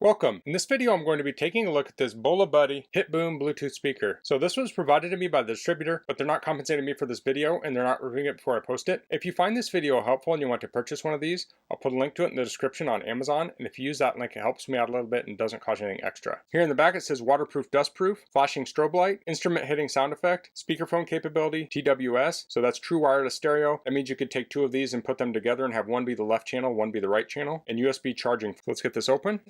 Welcome. In this video I'm going to be taking a look at this BolaButty HitBoom Bluetooth speaker. So this was provided to me by the distributor, but they're not compensating me for this video and they're not reviewing it before I post it. If you find this video helpful and you want to purchase one of these, I'll put a link to it in the description on Amazon, and if you use that link it helps me out a little bit and doesn't cost anything extra. Here in the back it says waterproof, dustproof, flashing strobe light, instrument hitting sound effect, speakerphone capability, TWS, so that's true wireless stereo. That means you could take two of these and put them together and have one be the left channel, one be the right channel, and USB charging. Let's get this open.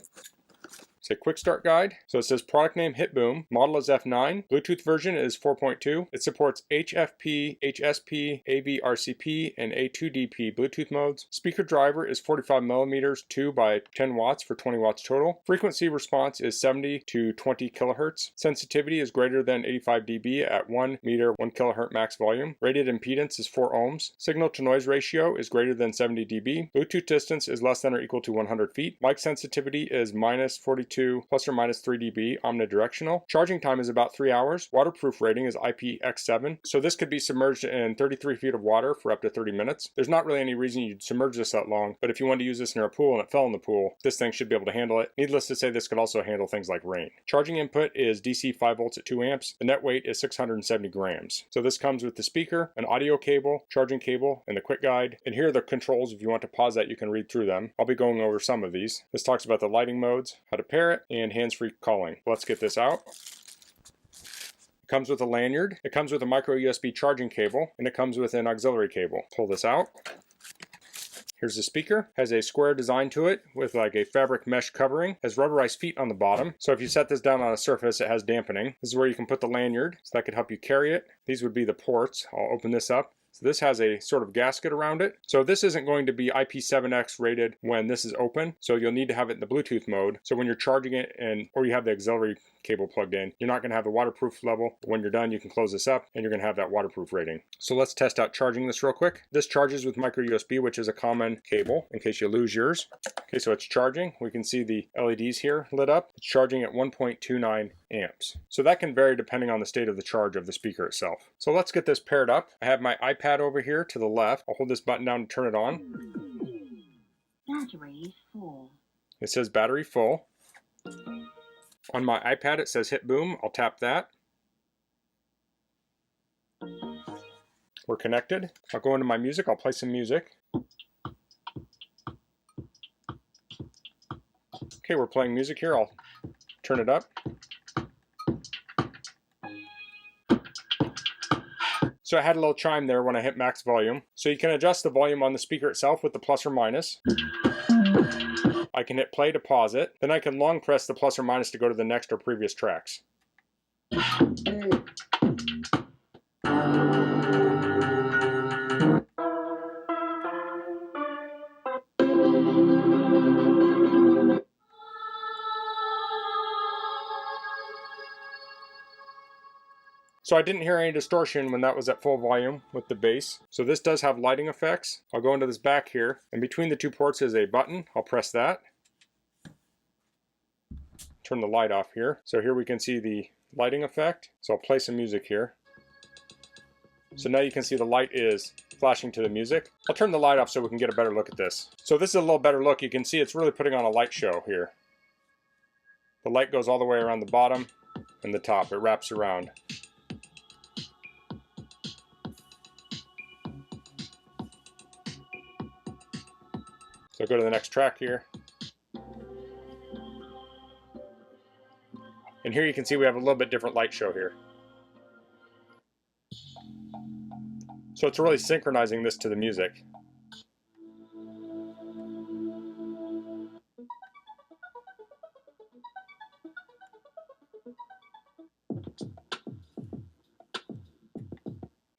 It's a quick start guide. So it says product name HitBoom, model is F9, Bluetooth version is 4.2. It supports HFP, HSP, AV-RCP, and A2DP Bluetooth modes. Speaker driver is 45 millimeters, 2 by 10 watts for 20 watts total. Frequency response is 70 to 20 kilohertz. Sensitivity is greater than 85 dB at 1 meter, 1 kilohertz max volume. Rated impedance is 4 ohms. Signal to noise ratio is greater than 70 dB. Bluetooth distance is less than or equal to 100 feet. Mic sensitivity is minus 42 plus or minus 3 dB omnidirectional. Charging time is about 3 hours. Waterproof rating is IPX7. So this could be submerged in 33 feet of water for up to 30 minutes. There's not really any reason you'd submerge this that long, but if you wanted to use this near a pool and it fell in the pool, this thing should be able to handle it. Needless to say, this could also handle things like rain. Charging input is DC 5 volts at 2 amps. The net weight is 670 grams. So this comes with the speaker, an audio cable, charging cable, and the quick guide. And here are the controls. If you want to pause that, you can read through them. I'll be going over some of these. This talks about the lighting modes, how to pair it, and hands-free calling. Let's get this out. It comes with a lanyard, it comes with a micro USB charging cable, and it comes with an auxiliary cable. Pull this out. Here's the speaker. Has a square design to it with like a fabric mesh covering. Has rubberized feet on the bottom. So if you set this down on a surface, it has dampening. This is where you can put the lanyard, so that could help you carry it. These would be the ports. I'll open this up. So this has a sort of gasket around it. So this isn't going to be IP7X rated when this is open. So you'll need to have it in the Bluetooth mode. So when you're charging it or you have the auxiliary cable plugged in, you're not going to have the waterproof level. When you're done, you can close this up and you're going to have that waterproof rating. So let's test out charging this real quick. This charges with micro USB, which is a common cable in case you lose yours. Okay, so it's charging. We can see the LEDs here lit up. It's charging at 1.29 amps. So that can vary depending on the state of the charge of the speaker itself. So let's get this paired up. I have my iPad over here to the left. I'll hold this button down to turn it on. Battery full. It says battery full. On my iPad it says HitBoom. I'll tap that. We're connected. I'll go into my music. I'll play some music. Okay, we're playing music here. I'll turn it up. So I had a little chime there when I hit max volume. So you can adjust the volume on the speaker itself with the plus or minus. I can hit play to pause it. Then I can long press the plus or minus to go to the next or previous tracks. So I didn't hear any distortion when that was at full volume with the bass. So this does have lighting effects. I'll go into this back here, and between the two ports is a button. I'll press that. Turn the light off here. So here we can see the lighting effect. So I'll play some music here. So now you can see the light is flashing to the music. I'll turn the light off so we can get a better look at this. So this is a little better look. You can see it's really putting on a light show here. The light goes all the way around the bottom and the top. It wraps around. So go to the next track here. And here you can see we have a little bit different light show here. So it's really synchronizing this to the music.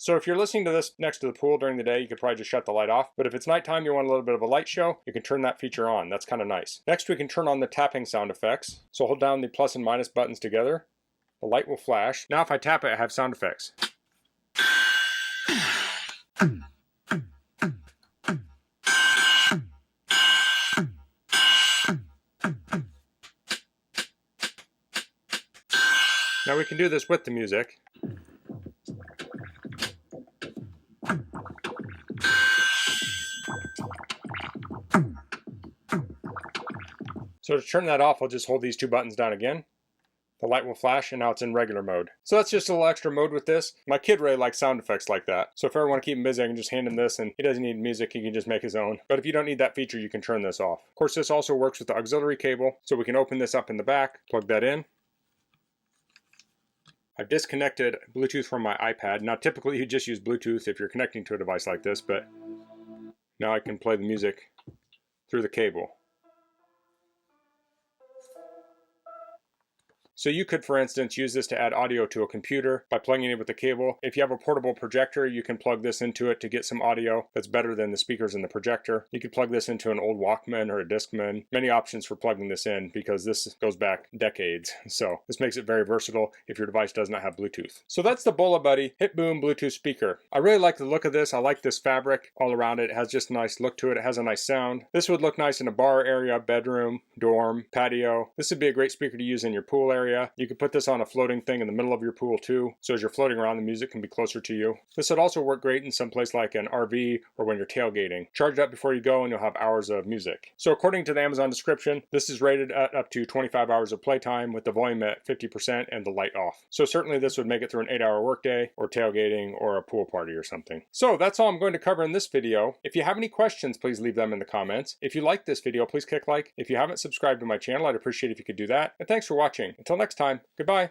So if you're listening to this next to the pool during the day, you could probably just shut the light off. But if it's nighttime, you want a little bit of a light show, you can turn that feature on. That's kind of nice. Next, we can turn on the tapping sound effects. So hold down the plus and minus buttons together. The light will flash. Now if I tap it, I have sound effects. Now we can do this with the music. So to turn that off, I'll just hold these two buttons down again. The light will flash and now it's in regular mode. So that's just a little extra mode with this. My kid really likes sound effects like that. So if I ever want to keep him busy, I can just hand him this and he doesn't need music, he can just make his own. But if you don't need that feature, you can turn this off. Of course, this also works with the auxiliary cable. So we can open this up in the back, plug that in. I've disconnected Bluetooth from my iPad. Now typically you just use Bluetooth if you're connecting to a device like this, but now I can play the music through the cable. So you could, for instance, use this to add audio to a computer by plugging it with a cable. If you have a portable projector, you can plug this into it to get some audio that's better than the speakers in the projector. You could plug this into an old Walkman or a Discman. Many options for plugging this in because this goes back decades. So this makes it very versatile if your device does not have Bluetooth. So that's the BolaButty HitBoom Bluetooth speaker. I really like the look of this. I like this fabric all around it. It has just a nice look to it. It has a nice sound. This would look nice in a bar area, bedroom, dorm, patio. This would be a great speaker to use in your pool area. You could put this on a floating thing in the middle of your pool too, so as you're floating around, the music can be closer to you. This would also work great in some place like an RV or when you're tailgating. Charge it up before you go and you'll have hours of music. So according to the Amazon description, this is rated at up to 25 hours of playtime with the volume at 50% and the light off. So certainly this would make it through an 8-hour workday or tailgating or a pool party or something. So that's all I'm going to cover in this video. If you have any questions, please leave them in the comments. If you like this video, please click like. If you haven't subscribed to my channel, I'd appreciate if you could do that. And thanks for watching. Until next time, goodbye.